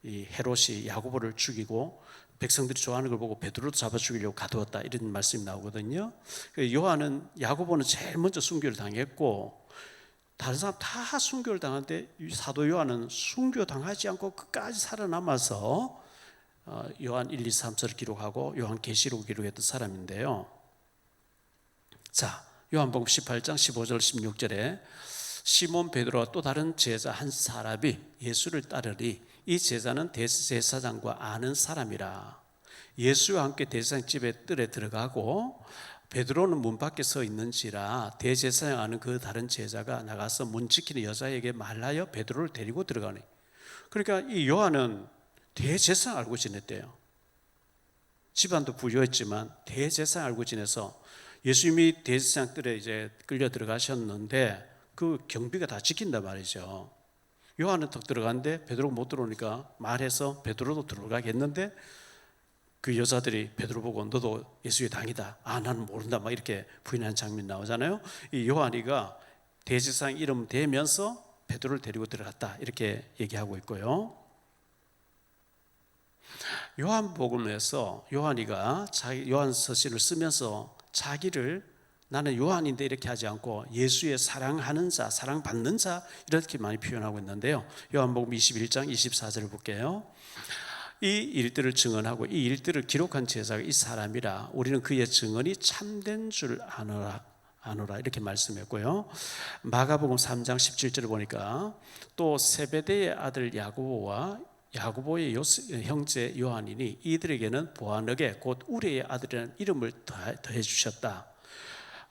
이 헤롯이 야고보를 죽이고 백성들이 좋아하는 걸 보고 베드로도 잡아 죽이려고 가두었다, 이런 말씀이 나오거든요. 요한은 야고보는 제일 먼저 순교를 당했고 다른 사람 다 순교를 당하는데 사도 요한은 순교 당하지 않고 끝까지 살아남아서 요한 1, 2, 3서를 기록하고 요한계시록을 기록했던 사람인데요. 자, 요한복음 18장 15절 16절에 시몬 베드로와 또 다른 제자 한 사람이 예수를 따르리. 이 제자는 대제사장과 아는 사람이라. 예수와 함께 대제사장 집에 뜰에 들어가고 베드로는 문 밖에 서 있는지라 대제사장 아는 그 다른 제자가 나가서 문 지키는 여자에게 말하여 베드로를 데리고 들어가니. 그러니까 이 요한은 대제사장 알고 지냈대요. 집안도 부유했지만 대제사장 알고 지내서 예수님이 대제사장 뜰에 이제 끌려 들어가셨는데 그 경비가 다 지킨단 말이죠. 요한은 턱 들어갔는데 베드로가 못 들어오니까 말해서 베드로도 들어가게 했는데 그 여자들이 베드로 보고 너도 예수의 당이다. 나는 모른다. 막 이렇게 부인하는 장면이 나오잖아요. 이 요한이가 대제사장 이름 대면서 베드로를 데리고 들어갔다, 이렇게 얘기하고 있고요. 요한복음에서 요한이가 요한서신을 쓰면서 자기를 나는 요한인데 이렇게 하지 않고 예수의 사랑하는 자, 사랑받는 자, 이렇게 많이 표현하고 있는데요. 요한복음 21장 24절을 볼게요. 이 일들을 증언하고 이 일들을 기록한 제자가 이 사람이라 우리는 그의 증언이 참된 줄 아노라 이렇게 말씀했고요. 마가복음 3장 17절을 보니까 또 세베대의 아들 야고보와 야고보의 형제 요한이니 이들에게는 보아너게 곧 우레의 아들이라는 이름을 더해 주셨다.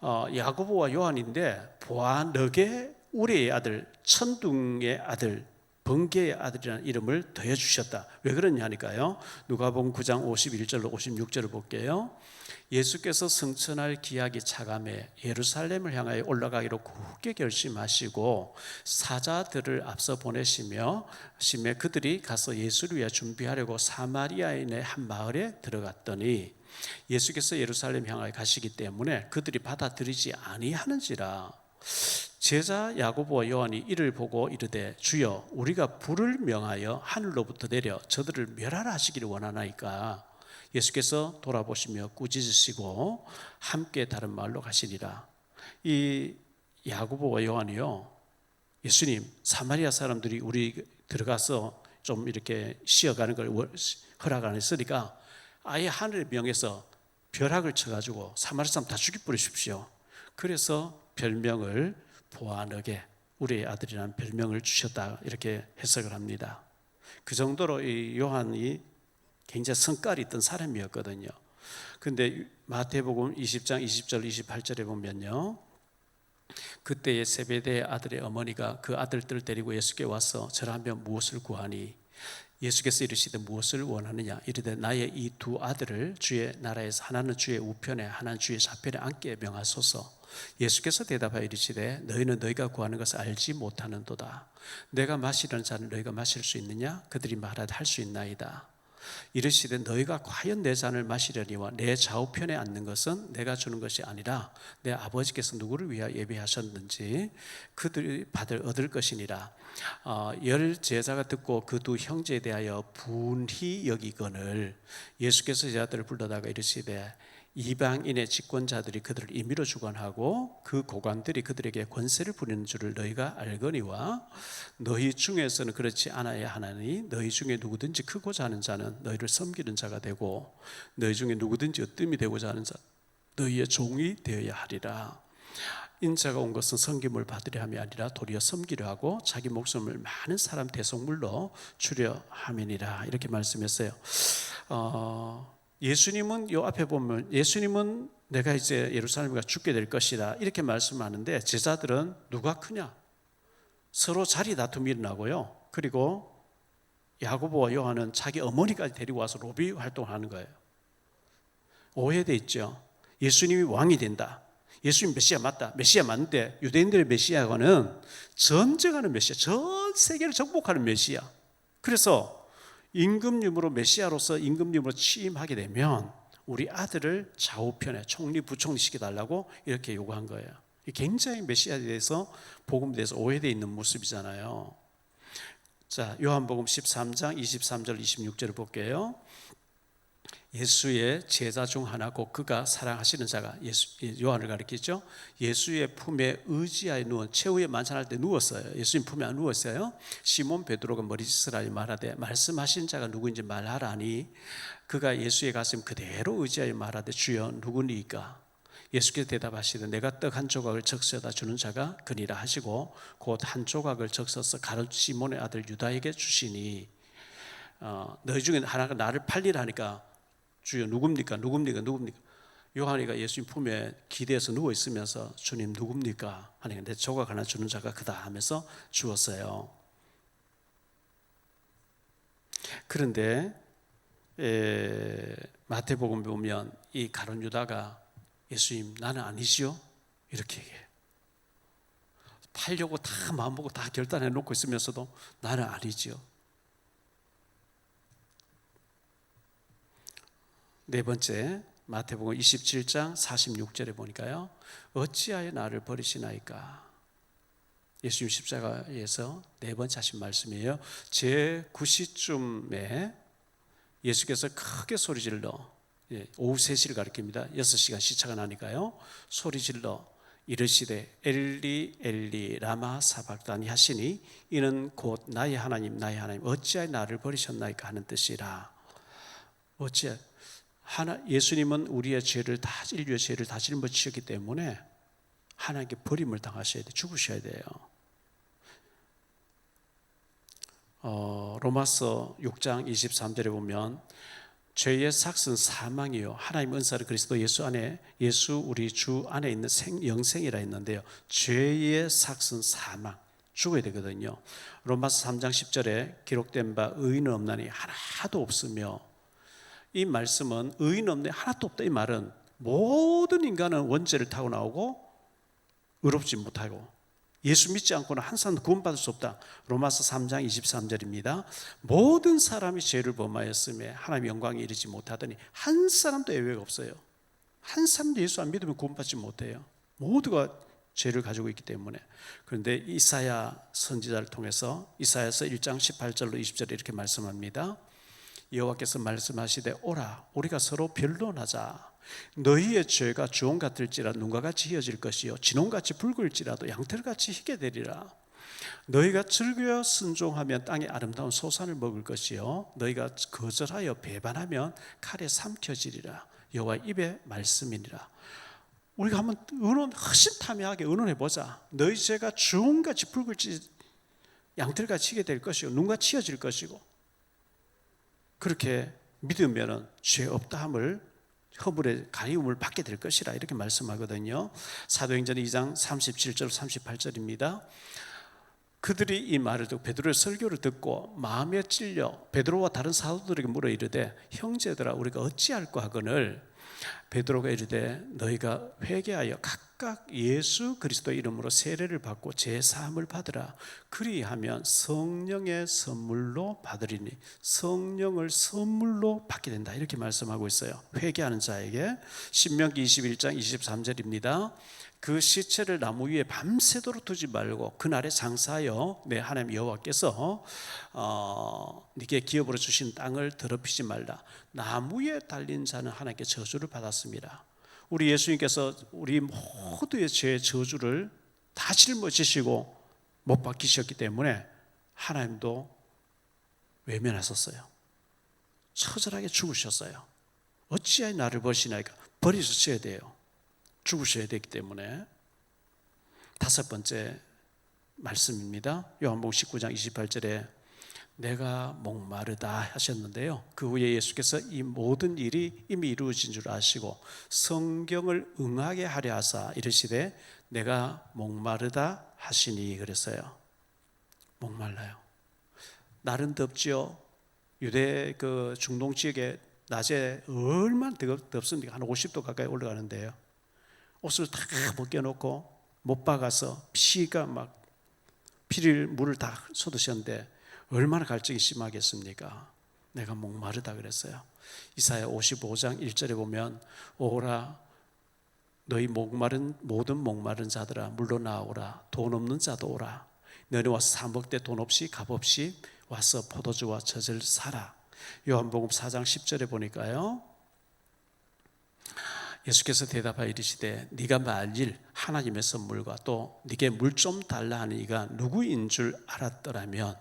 야고보와 요한인데 보아너게 우레의 아들, 천둥의 아들, 번개의 아들이라는 이름을 더해 주셨다. 왜 그러냐 하니까요, 누가복음 9장 51절로 56절을 볼게요. 예수께서 승천할 기약이 차감해 예루살렘을 향하여 올라가기로 굳게 결심하시고 사자들을 앞서 보내시며 심해 그들이 가서 예수를 위해 준비하려고 사마리아인의 한 마을에 들어갔더니 예수께서 예루살렘 향하여 가시기 때문에 그들이 받아들이지 아니하는지라. 제자 야고보와 요한이 이를 보고 이르되 주여 우리가 불을 명하여 하늘로부터 내려 저들을 멸하라 하시기를 원하나이까. 예수께서 돌아보시며 꾸짖으시고 함께 다른 마을로 가시니라. 이 야고보와 요한이요, 예수님 사마리아 사람들이 우리 들어가서 좀 이렇게 쉬어가는 걸 허락 안 했으니까 아예 하늘의 명에서 벼락을 쳐가지고 사마리아 사람 다 죽여버리십시오. 그래서 별명을 보아너게 우리의 아들이라는 별명을 주셨다, 이렇게 해석을 합니다. 그 정도로 이 요한이 굉장히 성깔이 있던 사람이었거든요. 그런데 마태복음 20장 20절 28절에 보면요, 그때의 세베대의 아들의 어머니가 그 아들들을 데리고 예수께 와서 저라면 무엇을 구하니 예수께서 이르시되 무엇을 원하느냐 이르되 나의 이 두 아들을 주의 나라에서 하나는 주의 우편에 하나는 주의 좌편에 앉게 명하소서. 예수께서 대답하여 이르시되 너희는 너희가 구하는 것을 알지 못하는도다. 내가 마시려는 잔을 너희가 마실 수 있느냐? 그들이 말하되 할 수 있나이다. 이르시되 너희가 과연 내 잔을 마시려니와 내 좌우편에 앉는 것은 내가 주는 것이 아니라 내 아버지께서 누구를 위하여 예비하셨는지 그들이 얻을 것이니라. 열 제자가 듣고 그 두 형제에 대하여 분히 여기거늘 예수께서 제자들을 불러다가 이르시되 이방인의 집권자들이 그들을 임의로 주관하고 그 고관들이 그들에게 권세를 부리는 줄을 너희가 알거니와 너희 중에서는 그렇지 않아야 하나니 너희 중에 누구든지 크고자 하는 자는 너희를 섬기는 자가 되고 너희 중에 누구든지 으뜸이 되고자 하는 자 너희의 종이 되어야 하리라. 인자가 온 것은 섬김을 받으려 함이 아니라 도리어 섬기려 하고 자기 목숨을 많은 사람 대속물로 주려 함이니라. 이렇게 말씀했어요. 예수님은 요 앞에 보면 예수님은 내가 이제 예루살렘에 죽게 될 것이다 이렇게 말씀하는데 제자들은 누가 크냐 서로 자리 다툼이 일어나고요. 그리고 야고보와 요한은 자기 어머니까지 데리고 와서 로비 활동을 하는 거예요. 오해돼 있죠. 예수님이 왕이 된다. 예수님 메시아 맞다. 메시아 맞는데 유대인들의 메시아는 전쟁하는 메시아, 전 세계를 정복하는 메시아. 그래서 임금님으로 메시아로서 임금님으로 취임하게 되면 우리 아들을 좌우편에 총리 부총리 시켜달라고 이렇게 요구한 거예요. 굉장히 메시아에 대해서 복음에 대해서 오해되어 있는 모습이잖아요. 자, 요한복음 13장 23절 26절을 볼게요. 예수의 제자 중 하나 곧 그가 사랑하시는 자가 요한을 가리키죠. 예수의 품에 의지하여 누운 최후의 만찬할 때 누웠어요. 예수님 품에 안 누웠어요. 시몬 베드로가 머리짓을 하여 말하되 말씀하신 자가 누구인지 말하라니 그가 예수의 가슴 그대로 의지하여 말하되 주여 누구니까? 예수께서 대답하시되 내가 떡 한 조각을 적셔다 주는 자가 그니라 하시고 곧 한 조각을 적셔서 가룟 시몬의 아들 유다에게 주시니 너희 중에 하나가 나를 팔리라 하니까 주여 누굽니까? 요한이가 예수님 품에 기대서 누워 있으면서 주님 누굽니까? 하니까 내 조각 하나 주는 자가 그다 하면서 주었어요. 그런데 마태복음 보면 이 가룟 유다가 예수님 나는 아니시오? 이렇게 얘기해요. 팔려고 다 마음먹고 다 결단해 놓고 있으면서도 나는 아니지요. 네 번째 마태복음 27장 46절에 보니까요. 어찌하여 나를 버리시나이까? 예수님 십자가에서 네 번째 하신 말씀이에요. 제 9시쯤에 예수께서 크게 소리질러 오후 3시를 가리킵니다. 6시간 시차가 나니까요. 소리질러 이르시되 엘리 엘리 라마 사박다니 하시니 이는 곧 나의 하나님 어찌하여 나를 버리셨나이까 하는 뜻이라. 어찌하여 예수님은 우리의 죄를 다 인류의 죄를 다 짊어지셨기 때문에 하나님께 버림을 당하셔야 돼, 죽으셔야 돼요. 로마서 6장 23절에 보면 죄의 삭은 사망이요 하나님 은사를 그리스도 예수 안에 예수 우리 주 안에 있는 영생이라 했는데요. 죄의 삭은 사망, 죽어야 되거든요. 로마서 3장 10절에 기록된 바 의인은 없나니 하나도 없으며 이 말씀은 의인 없네 하나도 없다 이 말은 모든 인간은 원죄를 타고 나오고 의롭지 못하고 예수 믿지 않고는 한 사람도 구원받을 수 없다. 로마서 3장 23절입니다. 모든 사람이 죄를 범하였음에 하나님의 영광에 이르지 못하더니 한 사람도 예외가 없어요. 한 사람도 예수 안 믿으면 구원받지 못해요. 모두가 죄를 가지고 있기 때문에. 그런데 이사야 선지자를 통해서 이사야서 1장 18절로 20절에 이렇게 말씀합니다. 여호와께서 말씀하시되 오라 우리가 서로 변론하자. 너희의 죄가 주홍 같을지라 눈과 같이 희어질 것이요 진홍같이 붉을지라도 양털같이 희게 되리라. 너희가 즐겨 순종하면 땅의 아름다운 소산을 먹을 것이요 너희가 거절하여 배반하면 칼에 삼켜지리라. 여호와의 입의 말씀이니라. 우리가 한번 허심탄회하게 의논해보자. 너희 죄가 주홍같이 붉을지 양털같이 희게 될 것이요 눈같이 희어질 것이고 그렇게 믿으면 죄 없다함을 허물의 가리움을 받게 될 것이라 이렇게 말씀하거든요. 사도행전 2장 37절 38절입니다. 그들이 이 말을 듣고 베드로의 설교를 듣고 마음에 찔려 베드로와 다른 사도들에게 물어 이르되 형제들아 우리가 어찌할까 하거늘 베드로가 이르되 너희가 회개하여 각각 예수 그리스도 이름으로 세례를 받고 제 사함을 받으라. 그리하면 성령의 선물로 받으리니 성령을 선물로 받게 된다 이렇게 말씀하고 있어요. 회개하는 자에게. 신명기 21장 23절입니다. 그 시체를 나무 위에 밤새도록 두지 말고 그날에 장사하여 내 하나님 여호와께서 네게 기업으로 주신 땅을 더럽히지 말라. 나무에 달린 자는 하나님께 저주를 받았습니다. 우리 예수님께서 우리 모두의 죄의 저주를 다 짊어지시고 못 박히셨기 때문에 하나님도 외면하셨어요. 처절하게 죽으셨어요. 어찌하여 나를 버리시나이까? 버리셔야 돼요. 죽으셔야 되기 때문에. 다섯 번째 말씀입니다. 요한복음 19장 28절에 내가 목마르다 하셨는데요. 그 후에 예수께서 이 모든 일이 이미 이루어진 줄 아시고 성경을 응하게 하려 하사 이르시되 내가 목마르다 하시니 그랬어요. 목말라요. 날은 덥지요. 유대 그 중동 지역에 낮에 얼마나 덥습니까? 한 50도 가까이 올라가는데요. 옷을 다 벗겨놓고 못 박아서 물을 다 쏟으셨는데 얼마나 갈증이 심하겠습니까? 내가 목마르다 그랬어요. 이사야 55장 1절에 보면 오라 너희 모든 목마른 자들아 물로 나오라. 돈 없는 자도 오라. 너희 와서 사 먹되 돈 없이 값 없이 와서 포도주와 젖을 사라. 요한복음 4장 10절에 보니까요, 예수께서 대답하여 이르시되 네가 말일 하나님의 선물과 또 네게 물 좀 달라 하는 이가 누구인 줄 알았더라면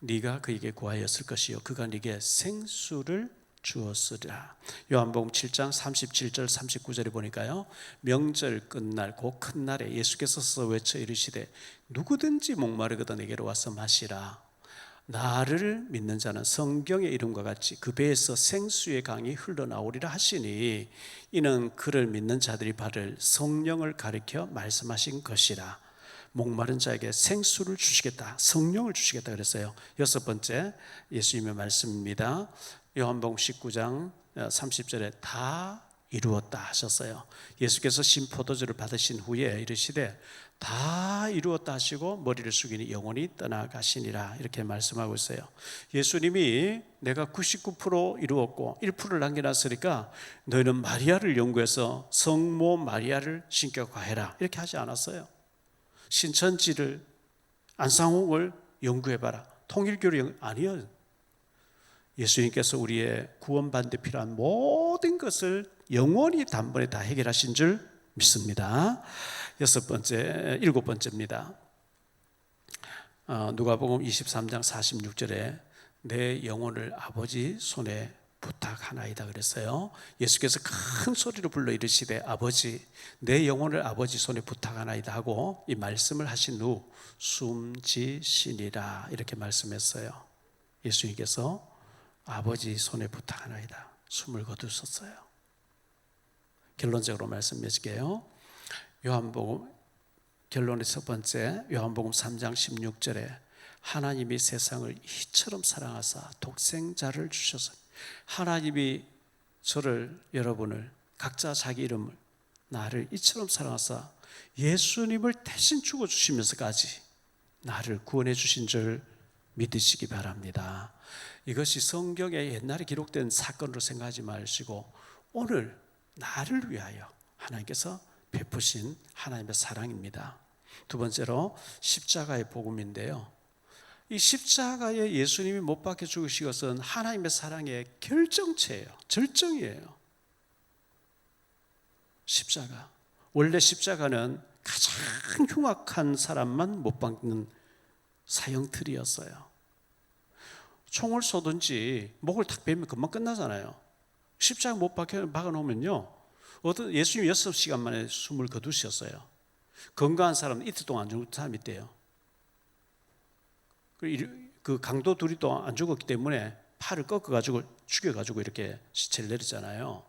네가 그에게 구하였을 것이요 그가 네게 생수를 주었으리라. 요한복음 7장 37절 39절에 보니까요, 명절 끝날 그 큰 날에 예수께서 서서 외쳐 이르시되 누구든지 목마르거든 내게로 와서 마시라. 나를 믿는 자는 성경의 이름과 같이 그 배에서 생수의 강이 흘러나오리라 하시니 이는 그를 믿는 자들이 받을 성령을 가리켜 말씀하신 것이라. 목마른 자에게 생수를 주시겠다, 성령을 주시겠다 그랬어요. 여섯 번째 예수님의 말씀입니다. 요한복음 19장 30절에 다 이루었다 하셨어요. 예수께서 신포도주를 받으신 후에 이르시되 다 이루었다 하시고 머리를 숙이니 영원히 떠나가시니라 이렇게 말씀하고 있어요. 예수님이 내가 99% 이루었고 1%를 남겨놨으니까 너희는 마리아를 연구해서 성모 마리아를 신격화해라 이렇게 하지 않았어요. 신천지를, 안상홍을 연구해봐라, 통일교를 아니요. 예수님께서 우리의 구원받는 데 필요한 모든 것을 영원히 단번에 다 해결하신 줄 믿습니다. 일곱 번째입니다. 누가복음 23장 46절에 내 영혼을 아버지 손에 부탁하나이다 그랬어요. 예수께서 큰 소리로 불러 이르시되 아버지 내 영혼을 아버지 손에 부탁하나이다 하고 이 말씀을 하신 후 숨지시니라 이렇게 말씀했어요. 예수님께서 아버지 손에 부탁하나이다 숨을 거두셨어요. 결론적으로 말씀드릴게요. 요한복음 결론의 첫 번째, 요한복음 3장 16절에 하나님이 세상을 이처럼 사랑하사 독생자를 주셔서, 하나님이 저를, 여러분을, 각자 자기 이름을, 나를 이처럼 사랑하사 예수님을 대신 죽어주시면서까지 나를 구원해 주신 줄 믿으시기 바랍니다. 이것이 성경에 옛날에 기록된 사건으로 생각하지 마시고 오늘 나를 위하여 하나님께서 베푸신 하나님의 사랑입니다. 두 번째로 십자가의 복음인데요, 이 십자가에 예수님이 못 박혀 죽으신 것은 하나님의 사랑의 결정체예요. 절정이에요. 십자가, 원래 십자가는 가장 흉악한 사람만 못 박는 사형틀이었어요. 총을 쏘든지 목을 탁 베면 금방 끝나잖아요. 십자가 못 박아놓으면요, 어떤 예수님이 6시간 만에 숨을 거두셨어요. 건강한 사람은 이틀 동안 안 죽는 사람이 있대요. 그 강도 둘이 또 안 죽었기 때문에 팔을 꺾어가지고 죽여가지고 이렇게 시체를 내렸잖아요.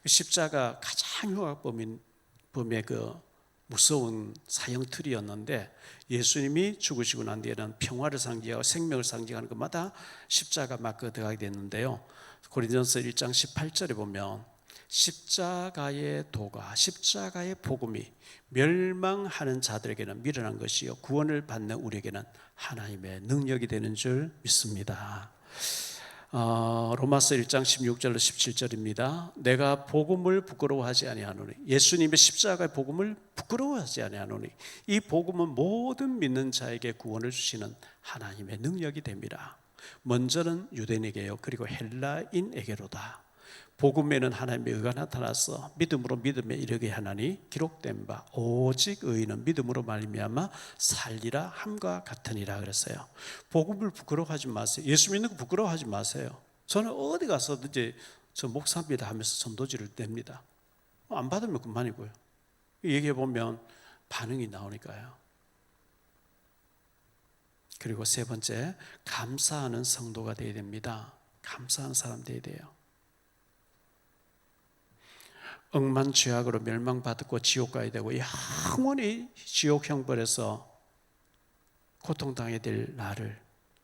십자가 가장 흉악범의 그 무서운 사형틀이었는데 예수님이 죽으시고 난 뒤에는 평화를 상징하고 생명을 상징하는 것마다 십자가 맞고 들어가게 됐는데요. 고린도전서 1장 18절에 보면 십자가의 도가, 십자가의 복음이 멸망하는 자들에게는 미련한 것이요 구원을 받는 우리에게는 하나님의 능력이 되는 줄 믿습니다. 로마서 1장 16절로 17절입니다. 내가 복음을 부끄러워하지 아니하노니, 예수님의 십자가의 복음을 부끄러워하지 아니하노니 이 복음은 모든 믿는 자에게 구원을 주시는 하나님의 능력이 됩니다. 먼저는 유대인에게요 그리고 헬라인에게로다. 복음에는 하나님의 의가 나타나서 믿음으로 믿음에 이르게 하나니 기록된 바 오직 의인은 믿음으로 말미암아 살리라 함과 같으니라 그랬어요. 복음을 부끄러워하지 마세요. 예수 믿는 거 부끄러워하지 마세요. 저는 어디 가서든지 저 목사입니다 하면서 전도지를 냅니다. 안 받으면 그만이고요. 얘기해 보면 반응이 나오니까요. 그리고 세 번째, 감사하는 성도가 되어야 됩니다. 감사하는 사람 되어야 돼요. 억만죄악으로 멸망받고 지옥 가야 되고 영원히 지옥 형벌에서 고통당해야 될 나를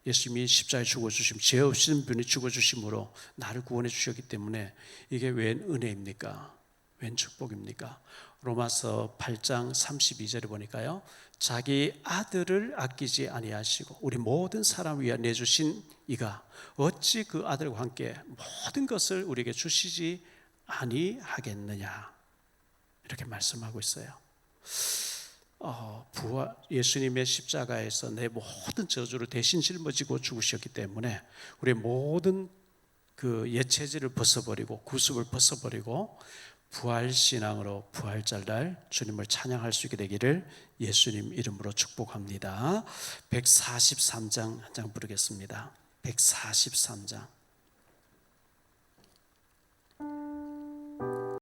예수님이 십자가에 죽어주심, 죄 없는 분이 죽어주심으로 나를 구원해 주셨기 때문에 이게 웬 은혜입니까? 웬 축복입니까? 로마서 8장 32절에 보니까요, 자기 아들을 아끼지 아니하시고 우리 모든 사람 위하여 내주신 이가 어찌 그 아들과 함께 모든 것을 우리에게 주시지 아니하겠느냐 이렇게 말씀하고 있어요. 예수님의 십자가에서 내 모든 저주를 대신 짊어지고 죽으셨기 때문에 우리의 모든 그 옛체질을 벗어버리고 구습을 벗어버리고 부활신앙으로 부활절 날 주님을 찬양할 수 있게 되기를 예수님 이름으로 축복합니다. 143장 한 장 부르겠습니다. 143장.